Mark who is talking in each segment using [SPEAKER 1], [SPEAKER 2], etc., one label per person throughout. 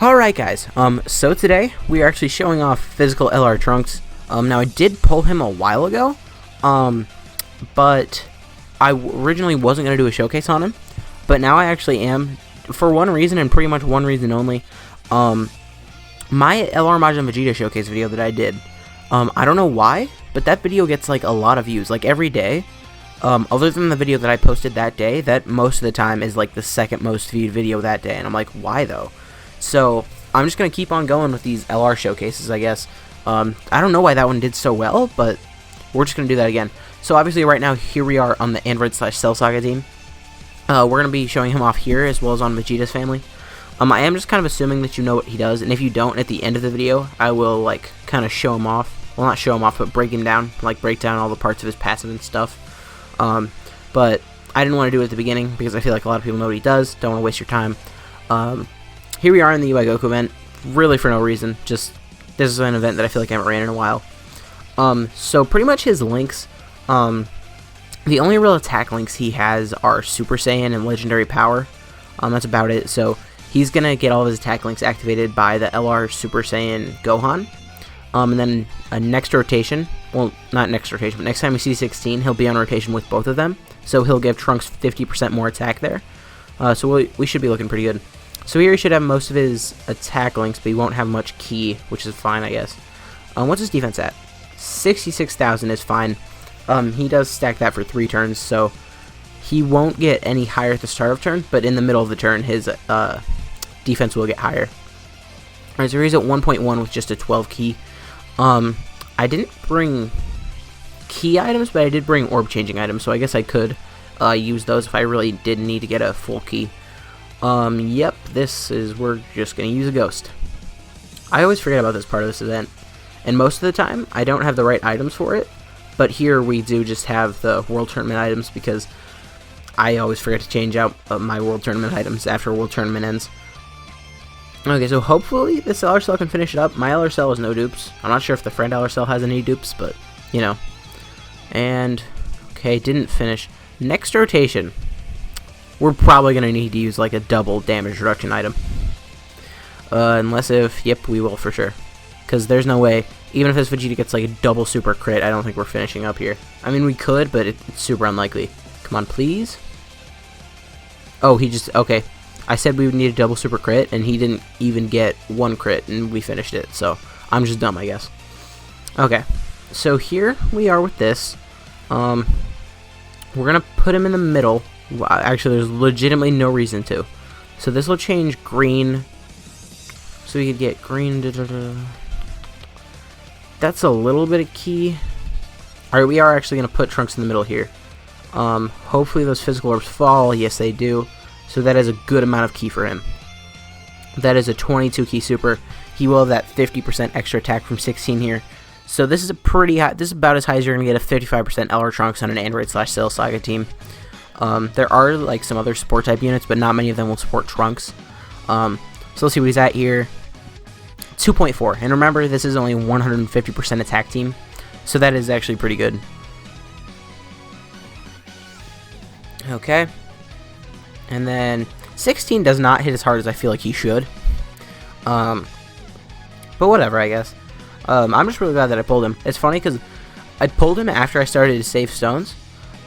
[SPEAKER 1] Alright guys, so today we are actually showing off physical LR Trunks. Now I did pull him a while ago, but I originally wasn't going to do a showcase on him, but now I actually am, for one reason and pretty much one reason only. My LR Majin Vegeta showcase video that I did, I don't know why, but that video gets like a lot of views, like every day. Other than the video that I posted that day, that most of the time is like the second most viewed video that day, and I'm like, why though? So I'm just going to keep on going with these LR showcases, I guess. I don't know why that one did so well, but we're just going to do that again. So obviously right now, here we are on the Android/Cell Saga team. We're going to be showing him off here, as well as on Vegeta's family. I am just kind of assuming that you know what he does, and if you don't, at the end of the video, I will, like, kind of show him off. Well, not show him off, but break him down, like, break down all the parts of his passive and stuff. But I didn't want to do it at the beginning, because I feel like a lot of people know what he does. Don't want to waste your time. Here we are in the UI Goku event, really for no reason, just, this is an event that I feel like I haven't ran in a while. So pretty much his links, the only real attack links he has are Super Saiyan and Legendary Power. That's about it. So he's gonna get all of his attack links activated by the LR Super Saiyan Gohan. And then next rotation, well, not next rotation, but next time we see 16, he'll be on rotation with both of them. So he'll give Trunks 50% more attack there. So we should be looking pretty good. So here he should have most of his attack links, but he won't have much ki, which is fine, I guess. What's his defense at? 66,000 is fine. He does stack that for 3 turns, so he won't get any higher at the start of turn, but in the middle of the turn, his defense will get higher. Alright, so he's at 1.1 with just a 12 ki. I didn't bring key items, but I did bring orb changing items, so I guess I could use those if I really did need to get a full key. Yep, we're just gonna use a ghost. I always forget about this part of this event, and most of the time, I don't have the right items for it, but here we do just have the World Tournament items, because I always forget to change out my World Tournament items after World Tournament ends. Okay, so hopefully this LR Cell can finish it up. My LR Cell has no dupes. I'm not sure if the friend LR Cell has any dupes, but, you know. And, okay, didn't finish. Next rotation, we're probably going to need to use, like, a double damage reduction item. Unless yep, we will for sure. Because there's no way, even if this Vegeta gets, like, a double super crit, I don't think we're finishing up here. I mean, we could, but it's super unlikely. Come on, please. Oh, he just, okay. I said we would need a double super crit, and he didn't even get 1 crit, and we finished it. So, I'm just dumb, I guess. Okay. So, here we are with this. We're going to put him in the middle. Actually, there's legitimately no reason to. So this will change green. So we could get green. That's a little bit of key. Alright, we are actually going to put Trunks in the middle here. Hopefully those physical orbs fall. Yes, they do. So that is a good amount of key for him. That is a 22 key super. He will have that 50% extra attack from 16 here. So this is a pretty high. This is about as high as you're going to get a 55% LR Trunks on an Android/Cell Saga team. There are like some other support type units, but not many of them will support Trunks. So let's see what he's at here. 2.4, and remember, this is only 150% attack team, so that is actually pretty good. Okay, and then 16 does not hit as hard as I feel like he should. But whatever, I guess. I'm just really glad that I pulled him. It's funny because I pulled him after I started to save stones.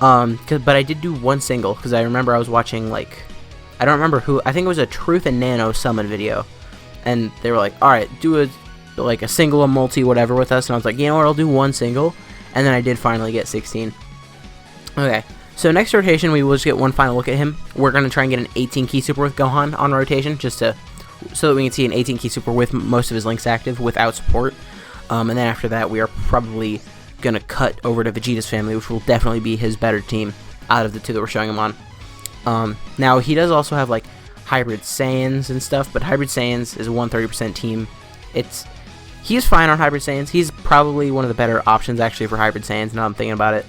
[SPEAKER 1] But I did do one single, because I remember I was watching, like, I don't remember who, I think it was a Truth and Nano summon video, and they were like, alright, do a single, a multi, whatever with us, and I was like, you know what, I'll do one single, and then I did finally get 16. Okay, so next rotation, we will just get one final look at him. We're going to try and get an 18 key super with Gohan on rotation, just so that we can see an 18 key super with most of his links active, without support, and then after that, we are probably gonna cut over to Vegeta's family, which will definitely be his better team out of the two that we're showing him on. Now he does also have like Hybrid Saiyans and stuff, but Hybrid Saiyans is a 130% team. He's fine on Hybrid Saiyans. He's probably one of the better options actually for Hybrid Saiyans, now I'm thinking about it.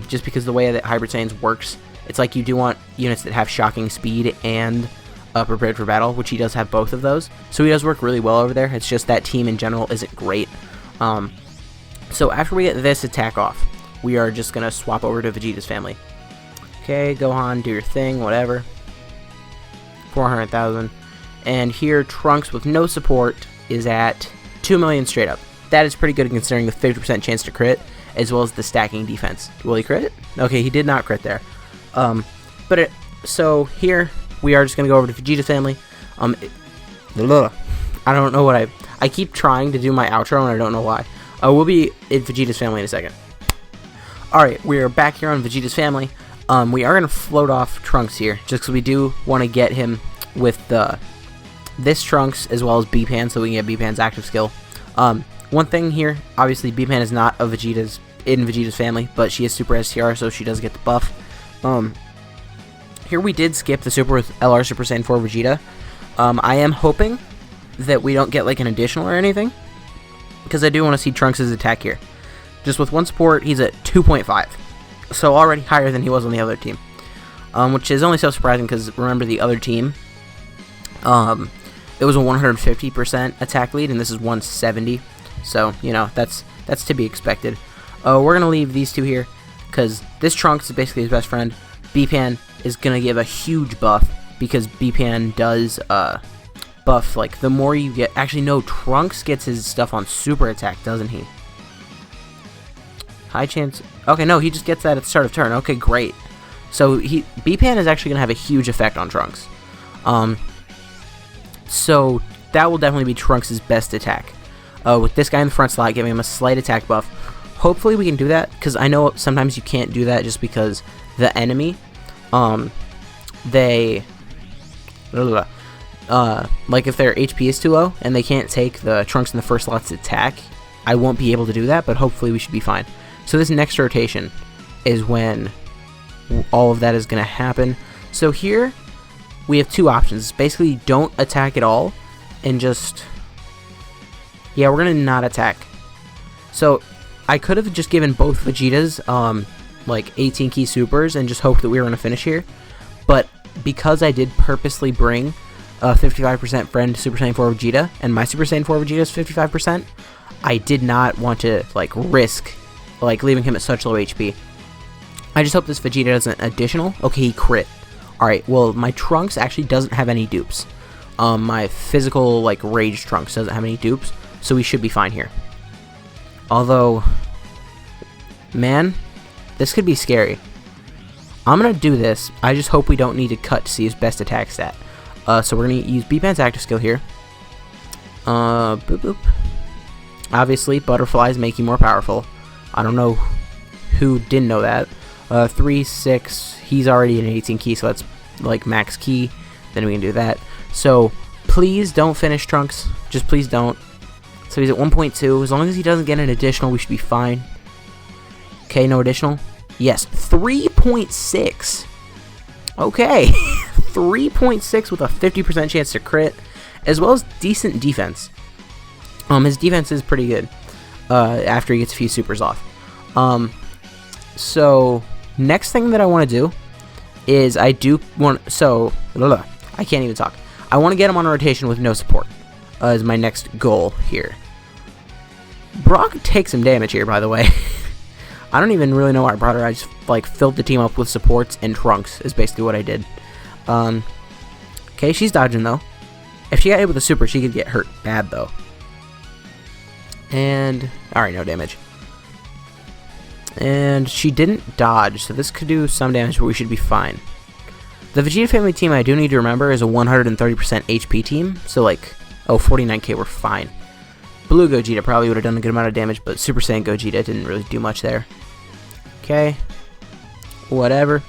[SPEAKER 1] Just because the way that Hybrid Saiyans works, it's like you do want units that have shocking speed and prepared for battle, which he does have both of those. So he does work really well over there. It's just that team in general isn't great. So after we get this attack off, we are just going to swap over to Vegeta's family. Okay, Gohan, do your thing, whatever. 400,000. And here, Trunks with no support is at 2 million straight up. That is pretty good considering the 50% chance to crit, as well as the stacking defense. Will he crit? Okay, he did not crit there. So here, we are just going to go over to Vegeta's family. I don't know what I keep trying to do my outro, and I don't know why. We'll be in Vegeta's family in a second. Alright, we're back here on Vegeta's family. We are going to float off Trunks here, just because we do want to get him with this Trunks as well as B-Pan, so we can get B-Pan's active skill. One thing here, obviously B-Pan is not in Vegeta's family, but she is Super STR, so she does get the buff. Here we did skip the Super with LR Super Saiyan 4 Vegeta. I am hoping that we don't get like an additional or anything, because I do want to see Trunks' attack here. Just with one support, he's at 2.5, so already higher than he was on the other team, which is only so surprising because remember the other team, it was a 150% attack lead, and this is 170. So, you know, that's to be expected. We're going to leave these two here, because this Trunks is basically his best friend. B-Pan is going to give a huge buff, because B-Pan does buff, like, the more you get... Actually, no, Trunks gets his stuff on super attack, doesn't he? High chance... Okay, no, he just gets that at the start of turn. Okay, great. So, B-Pan is actually going to have a huge effect on Trunks. So, that will definitely be Trunks' best attack. With this guy in the front slot, giving him a slight attack buff. Hopefully we can do that, because I know sometimes you can't do that just because the enemy, they, like if their HP is too low, and they can't take the Trunks in the first slot's attack, I won't be able to do that, but hopefully we should be fine. So this next rotation is when all of that is going to happen. So here, we have two options. Basically, don't attack at all, and just... Yeah, we're going to not attack. So, I could have just given both Vegetas, like, 18 key supers and just hoped that we were going to finish here. But, because I did purposely bring a 55% friend Super Saiyan 4 Vegeta, and my Super Saiyan 4 Vegeta is 55%, I did not want to, like, risk, like, leaving him at such low HP. I just hope this Vegeta doesn't additional. Okay, he crit. Alright, well, my Trunks actually doesn't have any dupes. My physical, like, Rage Trunks doesn't have any dupes. So we should be fine here. Although, man, this could be scary. I'm going to do this. I just hope we don't need to cut to see his best attack stat. So we're going to use B-Pan's active skill here. Boop boop. Obviously, butterflies make you more powerful. I don't know who didn't know that. 3, 6, he's already an 18 key, so that's like max key. Then we can do that. So, please don't finish Trunks. Just please don't. So he's at 1.2. As long as he doesn't get an additional, we should be fine. Okay, no additional. Yes, 3.6. Okay, 3.6 with a 50% chance to crit, as well as decent defense. His defense is pretty good after he gets a few supers off. So next thing that I want to do is I can't even talk. I want to get him on a rotation with no support. Is my next goal here. Brock takes some damage here, by the way. I don't even really know why I brought her. I just, like, filled the team up with supports and Trunks is basically what I did. Okay, she's dodging, though. If she got hit with a super, she could get hurt bad, though. And, alright, no damage. And she didn't dodge, so this could do some damage, but we should be fine. The Vegeta family team, I do need to remember, is a 130% HP team, so, like... Oh, 49k, we're fine. Blue Gogeta probably would have done a good amount of damage, but Super Saiyan Gogeta didn't really do much there. Okay. Whatever.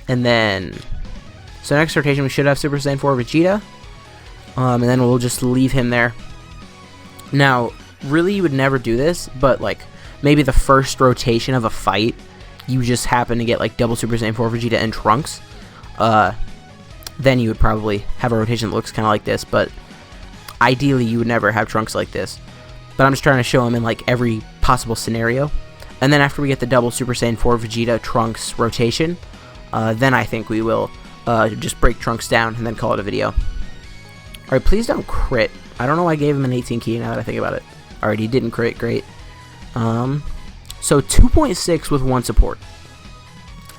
[SPEAKER 1] And then... So next rotation we should have Super Saiyan 4 Vegeta. And then we'll just leave him there. Now, really you would never do this, but like, maybe the first rotation of a fight, you just happen to get like double Super Saiyan 4 Vegeta and Trunks. Then you would probably have a rotation that looks kind of like this, but... Ideally, you would never have Trunks like this. But I'm just trying to show him in, like, every possible scenario. And then after we get the double Super Saiyan 4 Vegeta Trunks rotation, then I think we will just break Trunks down and then call it a video. Alright, please don't crit. I don't know why I gave him an 18 key now that I think about it. Alright, he didn't crit. Great. So 2.6 with one support.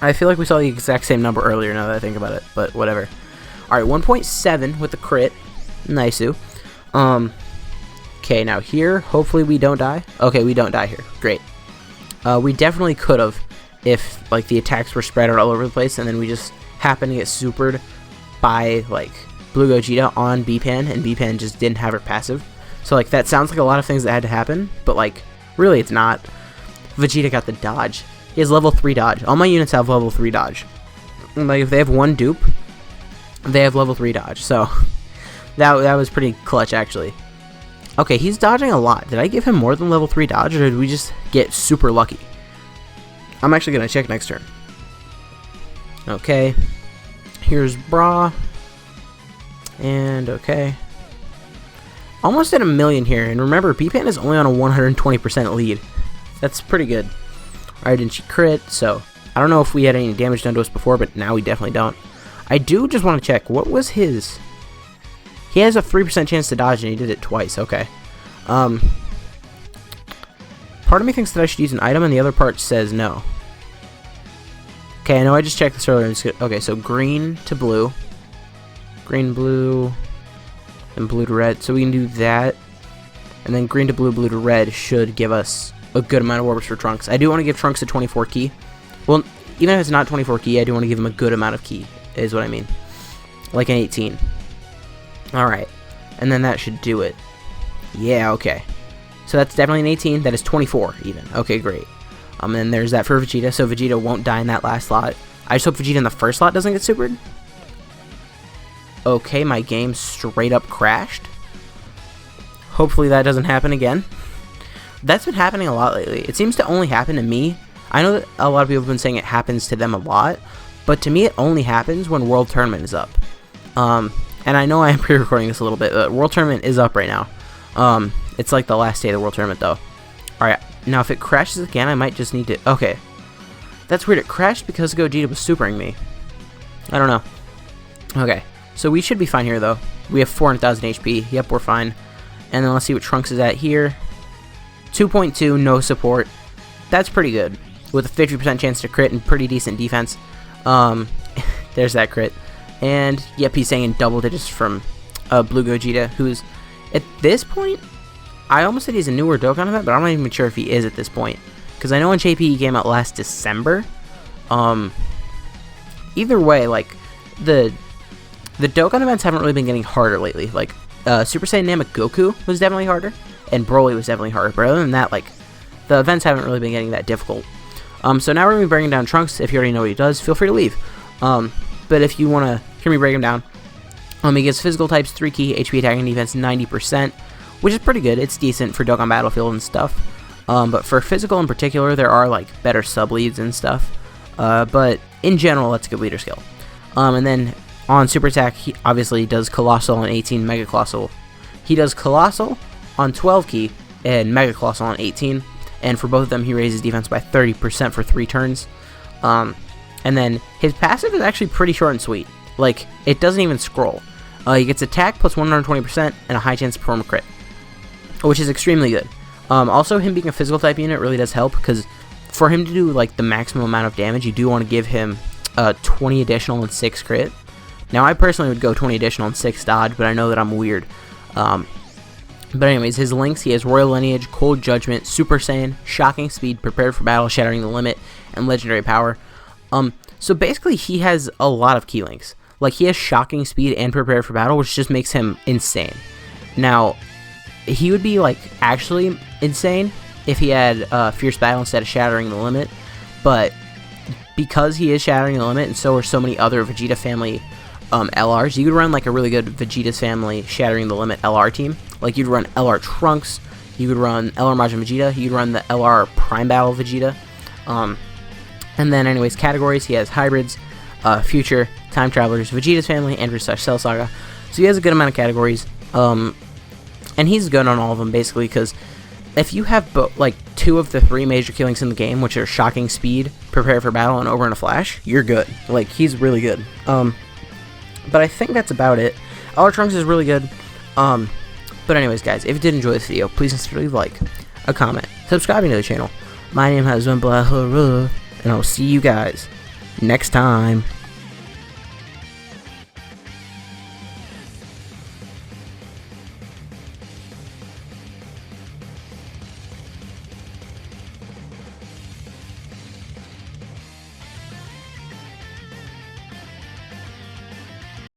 [SPEAKER 1] I feel like we saw the exact same number earlier now that I think about it, but whatever. Alright, 1.7 with the crit. Nice. Okay, now here, hopefully we don't die. Okay, we don't die here. Great. We definitely could have if, like, the attacks were spread out all over the place, and then we just happened to get supered by, like, Blue Gogeta on B-Pan, and B-Pan just didn't have her passive. So, like, that sounds like a lot of things that had to happen, but, like, really it's not. Vegeta got the dodge. He has level 3 dodge. All my units have level 3 dodge. And, like, if they have one dupe, they have level 3 dodge. So, that was pretty clutch, actually. Okay, he's dodging a lot. Did I give him more than level 3 dodge, or did we just get super lucky? I'm actually going to check next turn. Okay. Here's Bra. And, okay. Almost at a million here. And remember, B-Pan is only on a 120% lead. That's pretty good. Alright, and she crit, so I don't know if we had any damage done to us before, but now we definitely don't. I do just want to check. What was his? He has a 3% chance to dodge, and he did it twice. Okay. Part of me thinks that I should use an item, and the other part says no. Okay, I know I just checked this earlier. Okay, so green to blue. Green, blue, and blue to red. So we can do that. And then green to blue, blue to red should give us a good amount of orbs for Trunks. I do want to give Trunks a 24 key. Well, even if it's not 24 key, I do want to give him a good amount of key, is what I mean. Like an 18. Alright. And then that should do it. Yeah, okay. So that's definitely an 18. That is 24 even. Okay, great. And then there's that for Vegeta, so Vegeta won't die in that last slot. I just hope Vegeta in the first slot doesn't get supered. Okay, my game straight up crashed. Hopefully that doesn't happen again. That's been happening a lot lately. It seems to only happen to me. I know that a lot of people have been saying it happens to them a lot, but to me it only happens when World Tournament is up. And I know I am pre-recording this a little bit, but World Tournament is up right now. It's like the last day of the World Tournament, though. Alright, now if it crashes again, I might just need to... Okay. That's weird. It crashed because Gogeta was supering me. I don't know. Okay. So we should be fine here, though. We have 400,000 HP. Yep, we're fine. And then let's see what Trunks is at here. 2.2, no support. That's pretty good. With a 50% chance to crit and pretty decent defense. There's that crit. And, yep, he's saying in double digits from Blue Gogeta, who's, at this point, I almost said he's a newer Dokkan event, but I'm not even sure if he is at this point. Because I know in JP he came out last December. Either way, like, the Dokkan events haven't really been getting harder lately. Like, Super Saiyan Namek Goku was definitely harder, and Broly was definitely harder. But other than that, like, the events haven't really been getting that difficult. So now we're going to be breaking down Trunks. If you already know what he does, feel free to leave. But if you want to hear me break him down, he gets physical types, 3 key, HP attack and defense 90%, which is pretty good. It's decent for Dokkan Battlefield and stuff. But for physical in particular, there are, like, better sub-leads and stuff. But in general, that's a good leader skill. And then on Super Attack, he obviously does Colossal on 18, Mega Colossal. He does Colossal on 12 key and Mega Colossal on 18. And for both of them, he raises defense by 30% for 3 turns. And then his passive is actually pretty short and sweet. Like, it doesn't even scroll. He gets attack plus 120% and a high chance to perform a crit, which is extremely good. Also, him being a physical type unit really does help, because for him to do, like, the maximum amount of damage, you do want to give him 20 additional and 6 crit. Now, I personally would go 20 additional and 6 dodge, but I know that I'm weird. But anyways, his links, he has Royal Lineage, Cold Judgment, Super Saiyan, Shocking Speed, Prepared for Battle, Shattering the Limit, and Legendary Power. So basically, he has a lot of key links. Like, he has Shocking Speed and Prepared for Battle, which just makes him insane. Now, he would be, like, actually insane if he had Fierce Battle instead of Shattering the Limit. But because he is Shattering the Limit, and so are so many other Vegeta family LRs, you could run, like, a really good Vegeta's family Shattering the Limit LR team. Like, you'd run LR Trunks, you could run LR Majin Vegeta, you'd run the LR Prime Battle Vegeta. And then, anyways, categories, he has Hybrids, Future, Time Travelers, Vegeta's Family, Andrew/Cell Saga. So he has a good amount of categories. And he's good on all of them, basically, because if you have, like, 2 of the 3 major killings in the game, which are Shocking Speed, Prepare for Battle, and Over in a Flash, you're good. Like, he's really good. But I think that's about it. LR Trunks is really good. But anyways, guys, if you did enjoy this video, please consider leaving a like, a comment, subscribing to the channel. My name has been Blah, and I'll see you guys next time.